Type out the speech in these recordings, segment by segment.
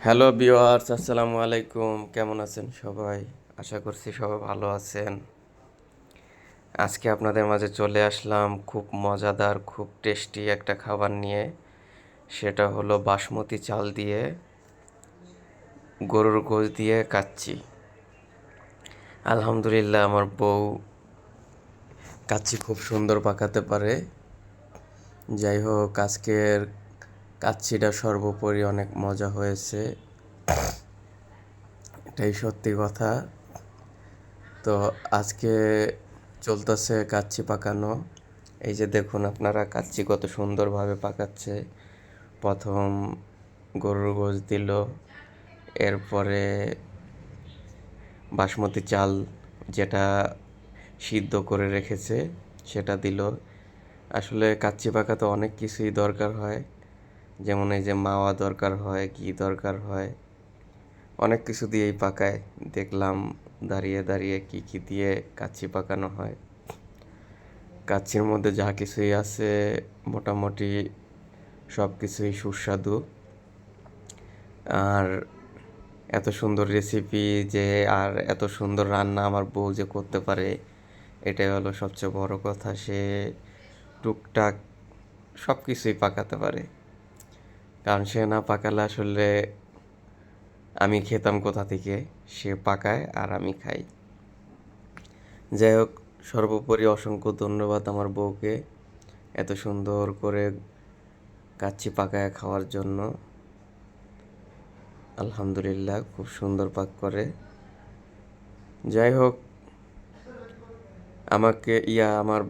Hello viewers, আসসালামু আলাইকুম। কেমন আছেন সবাই? আশা করছি সবাই ভালো আছেন। আজকে আপনাদের মাঝে চলে আসলাম খুব মজাদার, খুব টেস্টি একটা খাবার নিয়ে। সেটা হলো বাসমতি চাল দিয়ে গরুর গোশত দিয়ে কাচ্চি। আলহামদুলিল্লাহ, আমার বউ কাচ্চি খুব সুন্দর পাকাতে পারে। যাই হোক, আজকের কাচ্চিটা সর্বোপরি অনেক মজা হয়েছে, এটাই সত্যি কথা। তো আজকে চলতেছে কাচ্চি পাকানো। এই যে দেখুন আপনারা, কাচ্চি কত সুন্দরভাবে পাকাচ্ছে। প্রথম গরুর গোশত দিল, এরপরে বাসমতি চাল যেটা সিদ্ধ করে রেখেছে সেটা দিল। আসলে কাচ্চি পাকাতে অনেক কিছুই দরকার হয়, যেমন এই যে মাওয়া দরকার হয়, ঘি দরকার হয়, অনেক কিছু দিয়েই পাকায়। দেখলাম দাঁড়িয়ে দাঁড়িয়ে কি কি দিয়ে কাচ্চি পাকানো হয়। কাচ্চির মধ্যে যা কিছুই আছে মোটামুটি সব কিছুই সুস্বাদু। আর এত সুন্দর রেসিপি যে, আর এত সুন্দর রান্না আমার বউ যে করতে পারে, এটাই হলো সবচেয়ে বড় কথা। সে টুকটাক সব কিছুই পাকাতে পারে, কারণ সে না পাকালে আসলে আমি খেতাম কোথা থেকে। সে পাকায় আর আমি খাই। যাই হোক, সর্বোপরি অসংখ্য ধন্যবাদ আমার বউকে এত সুন্দর করে কাচ্চি পাকায় খাওয়ার জন্য। আলহামদুলিল্লাহ, খুব সুন্দর পাক করে। যাই হোক, আমাকে আমার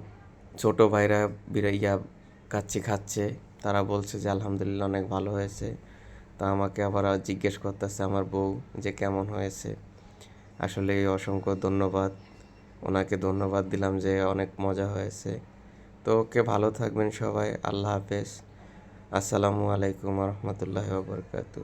ছোট ভাইরা কাচ্চি খাচ্ছে, তারা বলছে যে আলহামদুলিল্লাহ অনেক ভালো হয়েছে। তা আমাকে আবার জিজ্ঞেস করতেছে আমার বউ যে কেমন হয়েছে। আসলে অসংখ্য ধন্যবাদ, ওনাকে ধন্যবাদ দিলাম যে অনেক মজা হয়েছে। তো ওকে, ভালো থাকবেন সবাই। আল্লাহ হাফেজ। আসসালামু আলাইকুম রহমতুল্লাহ বরকাতু।